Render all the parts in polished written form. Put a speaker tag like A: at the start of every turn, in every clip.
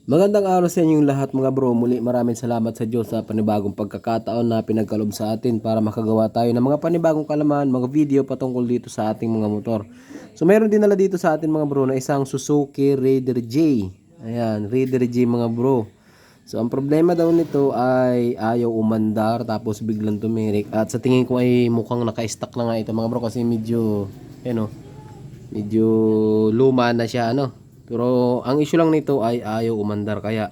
A: Magandang araw sa inyong lahat mga bro. Muli maraming salamat sa Diyos sa panibagong pagkakataon na pinagkaloob sa atin para makagawa tayo ng mga panibagong kalaman, mga video patungkol dito sa ating mga motor. So meron din nala dito sa atin mga bro na isang Suzuki Raider J. Ayan, Raider J mga bro. So ang problema daw nito ay ayaw umandar tapos biglang tumirik. At sa tingin ko ay mukhang naka-stack na nga ito mga bro kasi medyo, medyo luma na siya Pero ang issue lang nito ay ayaw umandar. Kaya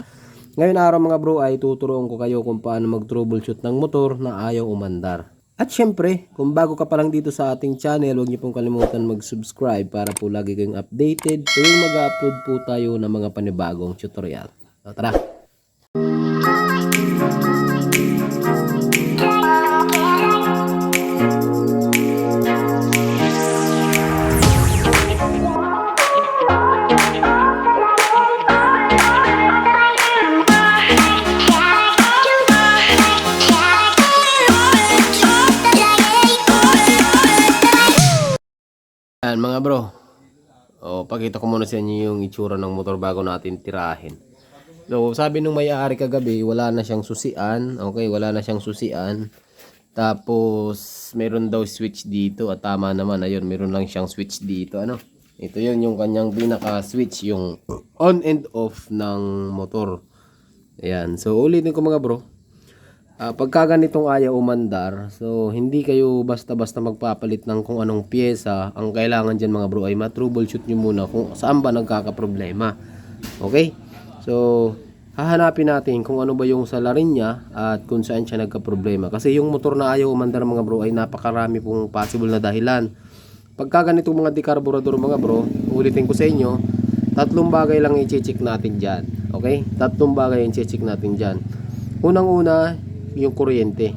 A: ngayon araw mga bro ay tuturuan ko kayo kung paano mag-troubleshoot ng motor na ayaw umandar. At syempre, kung bago ka pa lang dito sa ating channel, huwag niyo pong kalimutan mag-subscribe para po lagi kayong updated tuwing mag-upload po tayo ng mga panibagong tutorial. So, tara! Yan mga bro. Pakita ko muna sa inyo yung itsura ng motor bago natin tirahin. So, sabi nung may-ari kagabi, wala na siyang susian. Okay, wala na siyang susian. Tapos, meron daw switch dito. At tama naman, ayun, meron lang siyang switch dito. Ito yun yung kanyang pinaka-switch, yung on and off ng motor. Ayan. So, ulitin ko mga bro. Pagka ganitong ayaw umandar, so hindi kayo basta-basta magpapalit ng kung anong pyesa. Ang kailangan dyan mga bro ay ma-troubleshoot nyo muna kung saan ba nagkakaproblema. Okay? So, hahanapin natin kung ano ba yung salarin niya at kung saan siya nagkaproblema. Kasi yung motor na ayaw umandar mga bro ay napakarami pong possible na dahilan. Pagka ganitong mga dekarburador mga bro, ulitin ko sa inyo, tatlong bagay lang i-check natin dyan. Okay? Tatlong bagay i-check natin dyan. Unang-una, yung kuryente.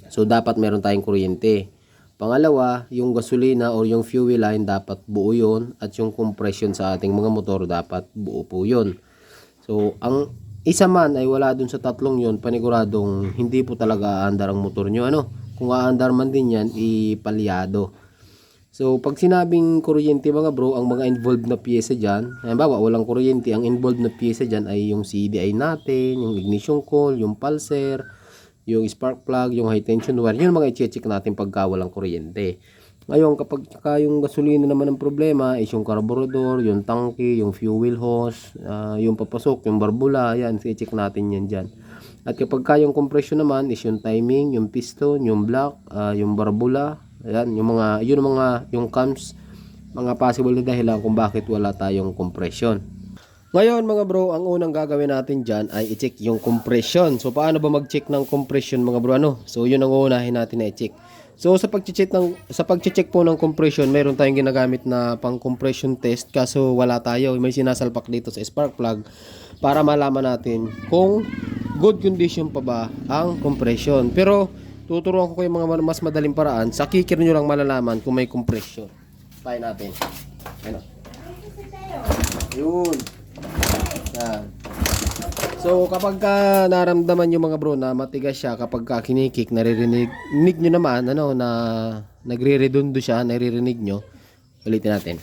A: So dapat meron tayong kuryente. Pangalawa, yung gasolina or yung fuel line dapat buo yun, at yung compression sa ating mga motor dapat buo po yun. So ang isa man ay wala dun sa tatlong yun, paniguradong hindi po talaga aandar ang motor nyo. Kung aandar man din yan, ipalyado. So pag sinabing kuryente mga bro, ang mga involved na piyesa dyan, halimbawa walang kuryente, ang involved na piyesa dyan ay yung CDI natin, yung ignition coil, yung pulser, yung spark plug, yung high tension wire. Yun mga i-check natin pagka walang kuryente. Ngayon kapag yung gasolina naman ang problema is yung carburetor, yung tangke, yung fuel hose, yung papasok, yung barbula, yan i-check natin yan dyan. At kapag yung compression naman is yung timing, yung piston, yung block, yung barbula. Ayan, yung cams, mga possible na dahilan kung bakit wala tayong compression. Ngayon mga bro, ang unang gagawin natin dyan ay i-check yung compression. So paano ba mag-check ng compression mga bro? So yun ang uunahin natin na i-check. So sa pag-check po ng compression, mayroon tayong ginagamit na pang compression test, kaso wala tayo. May sinasalpak dito sa spark plug para malaman natin kung good condition pa ba ang compression. Pero tuturuan ko kayo mga mas madaling paraan. Sa kicker nyo lang malalaman kung may compression. Tayo natin. Yun. Yan. So kapag naramdaman nyo mga bro na matigas siya, kapag kinikik, naririnig nyo naman na nagre-redundo siya, naririnig nyo. Ulitin natin.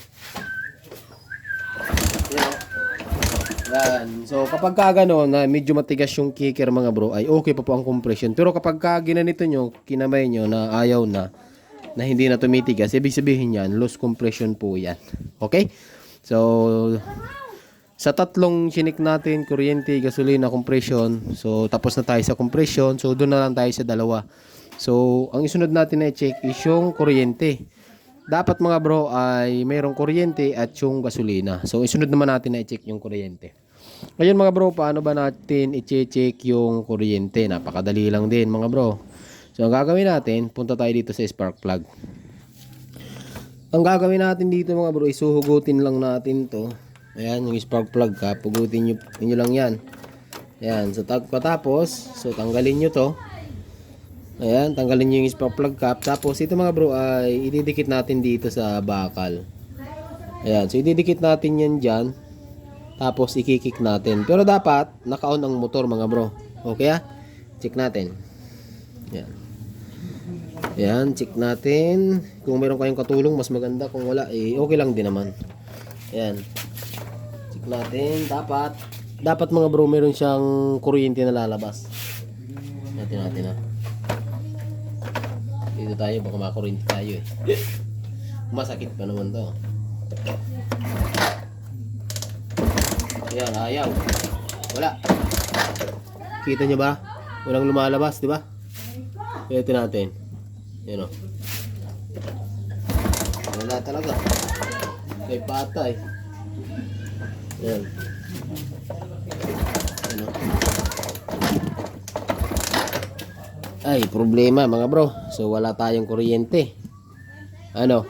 A: Yan. So kapag gano'n na medyo matigas yung kicker mga bro, ay okay pa po ang compression. Pero kapag ginanito nyo, kinamay nyo na ayaw na hindi na tumitigas, ibig sabihin yan, loose compression po yan. Okay? So sa tatlong chinik natin, kuryente, gasolina, compression. So tapos na tayo sa compression. So doon na lang tayo sa dalawa. So ang isunod natin na i-check is yung kuryente. Dapat mga bro ay mayroong kuryente at yung gasolina. So isunod naman natin na i-check yung kuryente. Ngayon mga bro, paano ba natin i-check yung kuryente? Napakadali lang din mga bro. So ang gagawin natin, punta tayo dito sa spark plug. Ang gagawin natin dito mga bro, isuhugutin lang natin to. Ayan, yung spark plug ka, pugutin nyo lang yan. Ayan, so patapos, so tanggalin nyo to. Ayan, tanggalin nyo yung spark plug cap. Tapos ito mga bro ay ididikit natin dito sa bakal. Ayan, so ididikit natin yan dyan. Tapos ikikik natin. Pero dapat naka-on ang motor mga bro. Okay check natin. Ayan. Ayan, check natin. Kung meron kayong katulong mas maganda. Kung wala okay lang din naman. Ayan. Check natin, dapat dapat mga bro meron siyang kuryente na lalabas. Natin ha. Dito tayo, baka makuryente tayo eh. Masakit pa naman to. Ayan, ayaw. Wala. Kita nyo ba? Walang lumalabas, di ba? Ito natin. Yan o. Wala talaga. Kay patay. Yan. Yan o. Ay, problema mga bro. So, wala tayong kuryente. Ano?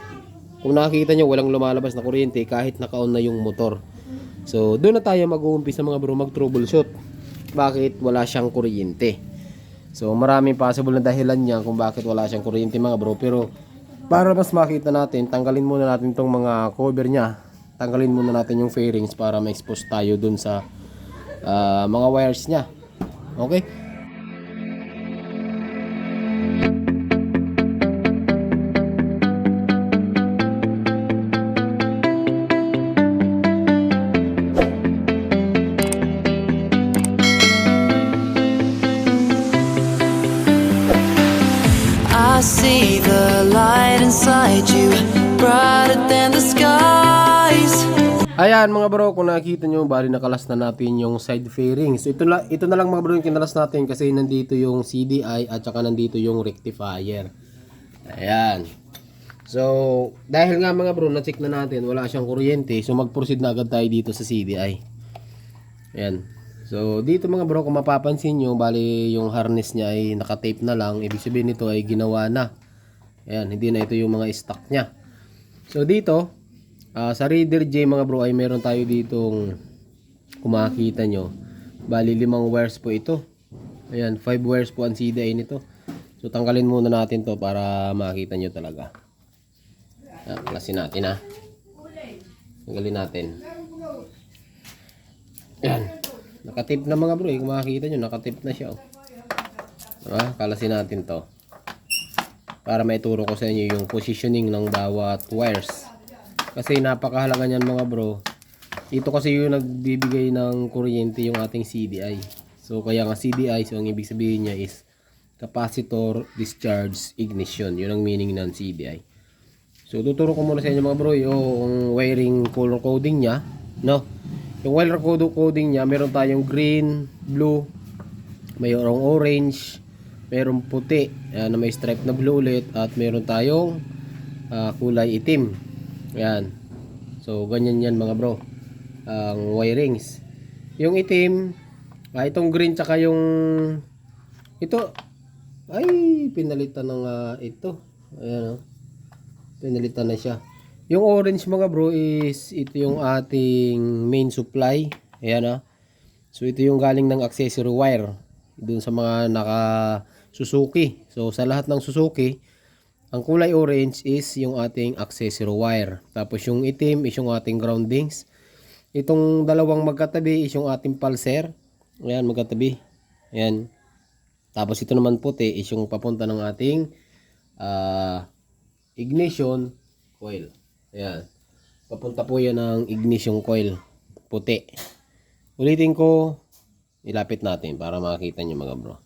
A: Kung nakikita nyo, walang lumalabas na kuryente kahit naka-on na yung motor. So, doon na tayo mag-uumpisa mga bro, mag-troubleshoot. Bakit wala siyang kuryente? So, maraming possible na dahilan niya kung bakit wala siyang kuryente mga bro. Pero, para mas makita natin, tanggalin muna natin tong mga cover niya. Tanggalin muna natin yung fairings para ma-expose tayo dun sa mga wires niya. Okay?
B: I see the light inside you, brighter than the skies.
A: Ayan mga bro, kung nakikita nyo, bali nakalas na natin yung side fairings. So, ito na lang mga bro yung kinalas natin kasi nandito yung CDI at saka nandito yung rectifier. Ayan. So, dahil nga mga bro, na-check na natin, wala siyang kuryente. So, mag-proceed na agad tayo dito sa CDI. Ayan. So, dito mga bro, kung mapapansin nyo, bali yung harness niya ay nakatape na lang. Ibig sabihin nito ay ginawa na. Ayan, hindi na ito yung mga stock niya. So, dito, sa Reader J mga bro ay meron tayo ditong, kung makikita nyo, bali 5 wires po ito. Ayan, 5 wires po ang CDI nito. So, tanggalin muna natin to para makita nyo talaga. Ayan, klasin natin ha. Tanggalin natin. Ayan. Nakatip na mga bro, kung makikita nyo, nakatip na siya. Kalasin natin to. Para maituro ko sa inyo yung positioning ng bawat wires. Kasi napakahalaga niyan mga bro. Ito kasi yung nagbibigay ng kuryente yung ating CDI. So kaya nga CDI, so ang ibig sabihin niya is capacitor, discharge, ignition. Yun ang meaning ng CDI. So tuturo ko muna sa inyo mga bro yung wiring color coding niya, no? Yung wire coding niya, meron tayong green, blue, mayroong orange, mayroong puti na may stripe na blue ulit, at meron tayong kulay itim. Ayan. So ganyan yan mga bro ang wirings. Yung itim, itong green tsaka yung ito ay pinalitan na nga ito. Ayan, pinalitan na siya. Yung orange mga bro is ito yung ating main supply. Ayan So ito yung galing ng accessory wire dun sa mga naka Suzuki. So sa lahat ng Suzuki, ang kulay orange is yung ating accessory wire. Tapos yung itim is yung ating groundings. Itong dalawang magkatabi is yung ating pulser. Ayan, magkatabi. Ayan. Tapos ito naman puti is yung papunta ng ating ignition coil. Ayan. Papunta po yan ng ignition coil. Puti. Ulitin ko. Ilapit natin para makita nyo mga bro.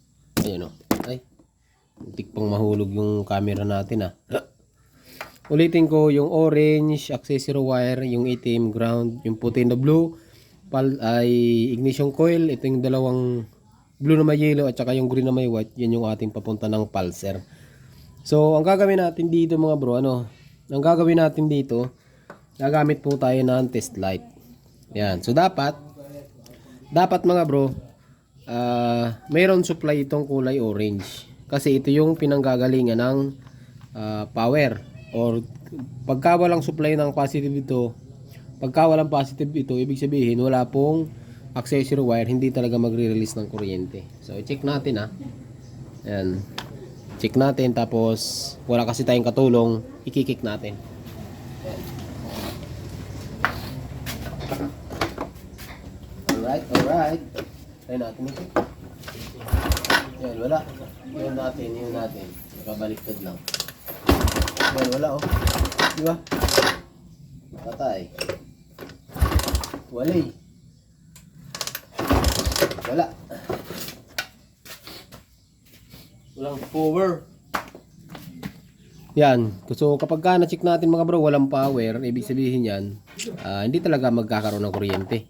A: Ayan o. Ay. Muntik pang mahulog yung camera natin Ulitin ko, yung orange accessory wire, yung itim ground, yung puti na blue ay ignition coil. Ito yung dalawang blue na may yellow at saka yung green na may white. Yan yung ating papunta ng pulser. So ang gagawin natin dito mga bro, ang gagawin natin dito, gagamit po tayo ng test light. Yan. So dapat mga bro, mayroon supply itong kulay orange. Kasi ito yung pinanggagalingan ng power. Or pagka walang supply ng positive ito, pagka walang positive ito, ibig sabihin wala pong accessory wire, hindi talaga magre-release ng kuryente. So i-check natin Ayan. Check natin, tapos wala kasi tayong katulong, i-kick natin. Alright. Try natin ito. Ayan, wala. Yun natin. Nakabaliktad lang. Ayan, wala Diba? Patay. Wali. Wala. Walang power. Yan. So kapag ka na-check natin mga bro, walang power, ibig sabihin yan, hindi talaga magkakaroon ng kuryente.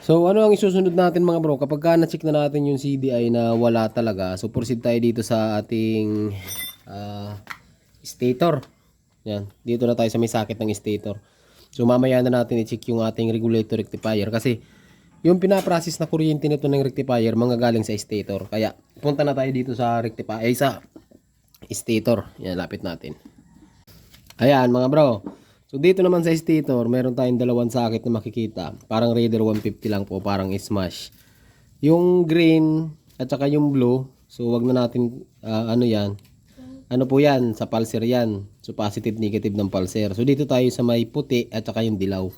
A: So ano ang isusunod natin mga bro, kapag ka na-check na natin yung CDI na wala talaga, so proceed tayo dito sa ating stator. Yan. Dito na tayo sa may sakit ng stator. So mamaya na natin i-check yung ating regulator rectifier kasi yung pinaprocess na kuryente nito ng rectifier manggagaling sa stator. Kaya punta na tayo dito sa rectifier, sa stator. Yan, lapit natin. Ayan mga bro. So dito naman sa stator, meron tayong dalawang socket na makikita. Parang Raider 150 lang po, parang smash. Yung green at saka yung blue, so wag na natin ano yan. Ano po yan? Sa pulser yan. So positive, negative ng pulser. So dito tayo sa may puti at saka yung dilaw.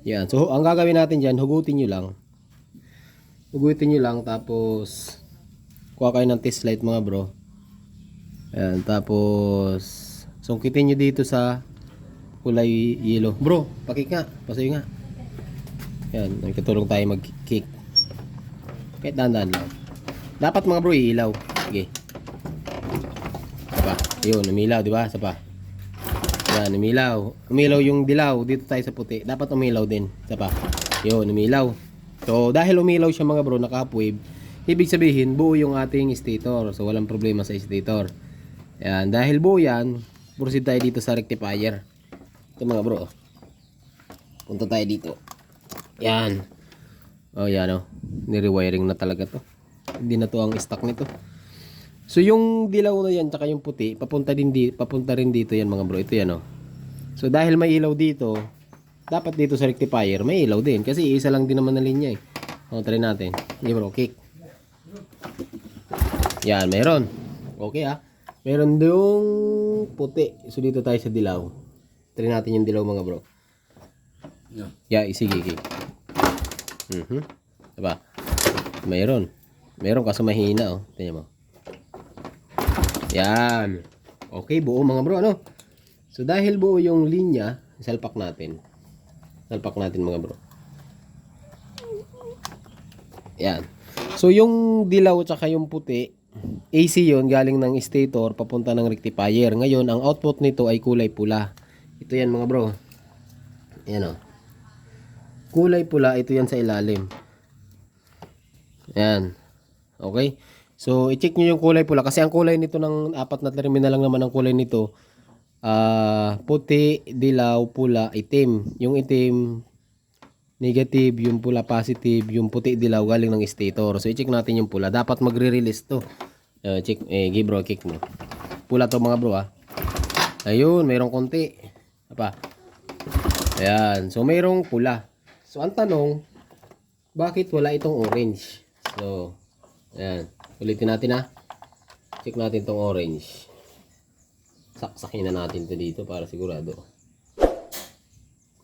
A: Yan. So ang gagawin natin dyan, hugutin nyo lang. Hugutin nyo lang tapos kuha kayo ng test light mga bro. Ayan. Tapos sungkitin nyo dito sa kulay yellow. Bro, pakik nga. Pasoy nga. Yan. Nagkatulong tayo mag-kick. Kahit dahan-dahan lang. Dapat mga bro ilaw. Sige. Sapa. Yun, umilaw, di ba? Sapa. Yan, umilaw. Umilaw yung dilaw. Dito tayo sa puti. Dapat umilaw din. Sapa. Yun, umilaw. So, dahil umilaw siya mga bro, naka-upwave, ibig sabihin, buo yung ating stator. So, walang problema sa stator. Yan, dahil buo yan, proceed tayo dito sa rectifier. Ito mga bro. Punta tayo dito. Yan. Oh, yan oh. Ni-rewiring na talaga to. Hindi na to ang stock nito. So yung dilaw na yan tsaka yung puti, papunta rin dito yan mga bro. Ito yan oh. So dahil may ilaw dito, dapat dito sa rectifier may ilaw din kasi isa lang din naman na linya eh. Oh, try natin. Hindi bro, kick. Yan, meron. Okay ah. Meron yung puti. So dito tayo sa dilaw. Try natin yung dilaw mga bro. Yeah, sige, kick. Diba? Meron. Meron kaso mahina oh. Tingnan mo. Yan. Okay, buo mga bro, ano? So dahil buo yung linya, salpak natin. Salpak natin mga bro. Yan. So yung dilaw tsaka yung puti, AC yon galing ng stator papunta ng rectifier. Ngayon, ang output nito ay kulay pula. Ito yan mga bro. Yan oh. Kulay pula, ito yan sa ilalim. Yan. Okay. So, i-check nyo yung kulay pula. Kasi ang kulay nito ng apat na terminal lang naman ang kulay nito. Puti, dilaw, pula, itim. Yung itim, negative. Yung pula, positive. Yung puti, dilaw, galing ng stator. So, i-check natin yung pula. Dapat magre-release to. Check, give bro, kick mo. Pula to mga bro ah. Ayun, mayroong konti. Apa? Ayan. So, mayroong pula. So, ang tanong, bakit wala itong orange? So, ayan. Ulitin natin ha. Check natin tong orange. Saksakin na natin to dito para sigurado.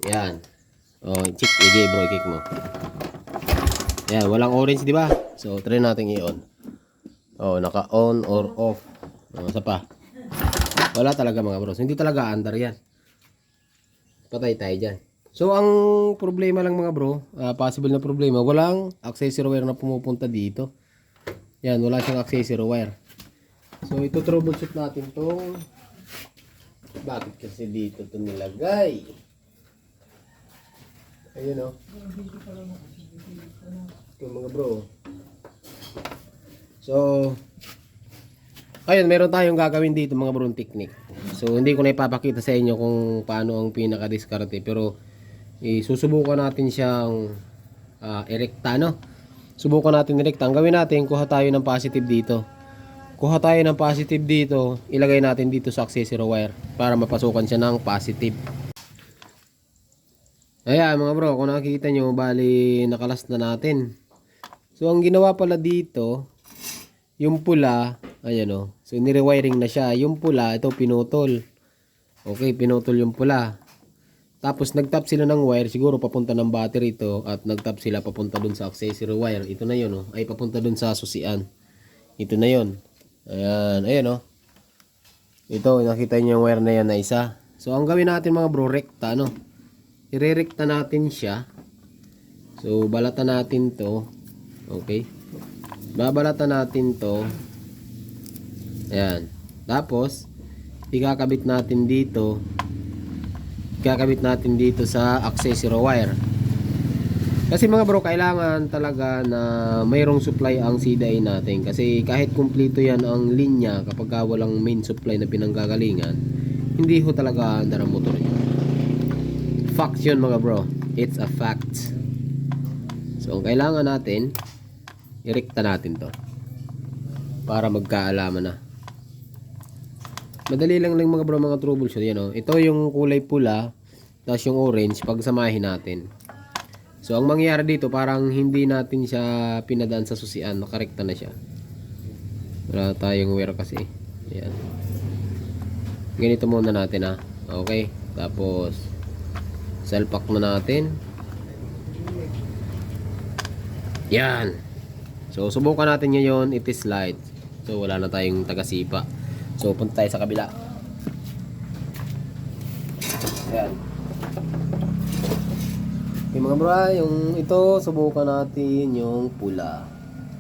A: Yan. Oh, check. Sige bro, kick mo. Yan, walang orange di ba? So, try natin i-on. Oh, naka-on or off. Oh, isa pa. Wala talaga mga bro. So, hindi talaga under yan. Patay tayo dyan. So, ang problema lang mga bro, possible na problema, walang accessory wire na pumupunta dito. Yan, wala siyang accessory wire. So, ito troubleshoot natin tong bakit kasi dito ito nilagay. Ayun o. Ito mga bro. So, ayun, meron tayong gagawin dito mga bro technique. So, hindi ko na ipapakita sa inyo kung paano ang pinaka-diskarte. Pero, susubukan natin siyang erekta, no? Subukan natin direkta. Ang gawin natin, kuha tayo ng positive dito. Kuha tayo ng positive dito. Ilagay natin dito sa accessory wire para mapasukan siya ng positive. Ayan mga bro, kung nakikita nyo, bali nakalas na natin. So ang ginawa pala dito, yung pula, ayan o. So nirewiring na siya. Yung pula, ito pinutol. Okay, pinutol yung pula. Tapos nagtap sila ng wire, siguro papunta ng battery ito at nagtap sila papunta dun sa accessory wire. Ito na yun oh. Ay papunta dun sa susian. Ito na yun. Ayan, ayan oh. Ito, nakita niyo yung wire na yan na isa. So ang gawin natin mga bro, rekta no. Irerekta natin siya. So balatan natin to. Okay? Babalatan natin to. Ayan. Tapos, ikakabit natin dito. Ikakabit natin dito sa accessory wire. Kasi mga bro, kailangan talaga na mayroong supply ang CDI natin. Kasi kahit kumpleto yan ang linya, kapag walang main supply na pinanggagalingan, hindi ho talaga andar ang motor nyo. Facts yun mga bro. It's a fact. So, ang kailangan natin, irekta natin to. Para magkaalaman na. Madali lang mga bro, mga troubleshoot. Yan, oh. Ito yung kulay pula, tapos yung orange, pagsamahin natin. So, ang mangyayari dito, parang hindi natin siya pinadaan sa susian. Nakarekta na siya. Wala tayong wear kasi. Ayan. Ganito muna natin, ha. Okay. Tapos, salpak na natin. Yan. So, subukan natin ngayon. It is light. So, wala na tayong tagasipa. So, punta tayo sa kabila. Ayan. Okay mga bro, yung ito subukan natin yung pula.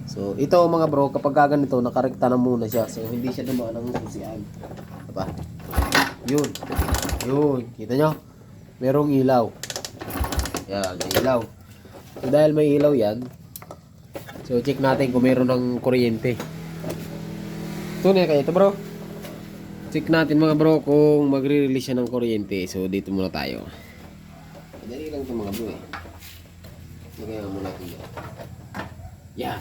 A: So ito mga bro, kapag ganito nakarekta na muna siya. So hindi siya dumaan ng susian. Diba? Yun. Yun. Kita nyo? Merong ilaw. Yan, may ilaw. So dahil may ilaw yan, so check natin kung meron ng kuryente. Tunay kayo ito bro. Check natin mga bro kung magre-release siya ng kuryente. So dito muna tayo. Dali lang ito mga bro eh. Lagay mo natin yan. Yeah.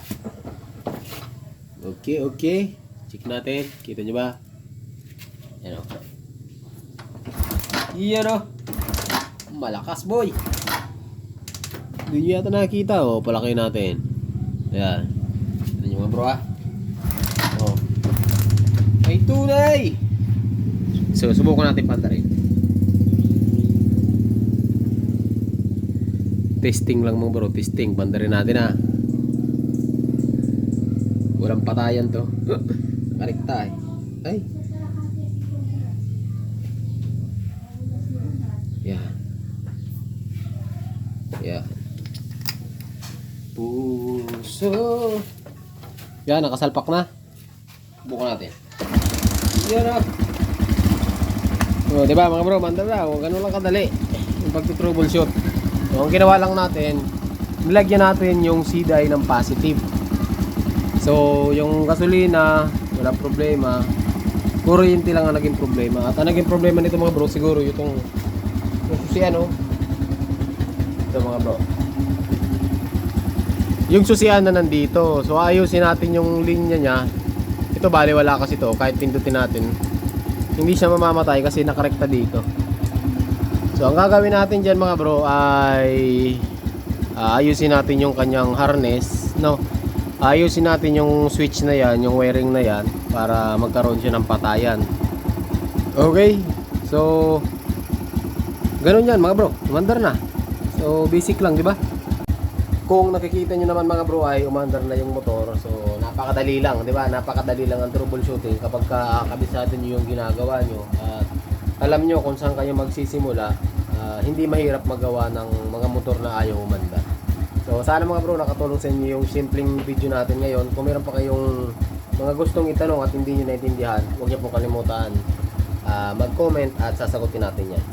A: Okay, okay. Check natin. Kita nyo ba? Yan o. Yan o. Malakas boy. Hindi nyo yata nakikita o. Palaki natin. Yan. Yan nyo mga bro ah. O. Ay tunay. So subukan natin pantarin. Testing lang mga bro, testing. Bandarin natin ha. Walang patayan to. Karekta eh. Ay. Yan. Yan. Puso. Yan, nakasalpak na. Bukan natin. Yan na. O, diba mga bro, bandar na. O, ganun lang kadali. Yung pag-troubleshoot. So, ang ginawa lang natin, nilagyan natin yung CDI ng positive. So, yung gasolina, wala problema. Kuryente lang ang naging problema. At ang naging problema nito mga bro, siguro yung susian, oh. Ito mga bro. Yung susian na nandito. So, ayusin natin yung linya niya. Ito, bali wala kasi to. Kahit pindutin natin, hindi siya mamamatay kasi nakarekta dito. So ang gagawin natin dyan mga bro ay ayusin natin yung kanyang harness, no? Ayusin natin yung switch na yan, yung wiring na yan, para magkaroon siya ng patayan. Okay. So ganun yan mga bro, umandar na. So basic lang, di ba? Kung nakikita nyo naman mga bro ay umandar na yung motor. So napakadali lang, di ba? Napakadali lang ang troubleshooting kapag kabisado nyo yung ginagawa nyo. At alam nyo kung saan kayo magsisimula, hindi mahirap magawa ng mga motor na ayaw umandar. So sana mga bro nakatulong sa inyo yung simpleng video natin ngayon. Kung meron pa kayong mga gustong itanong at hindi nyo naintindihan, huwag nyo pong kalimutan mag-comment at sasagutin natin yan.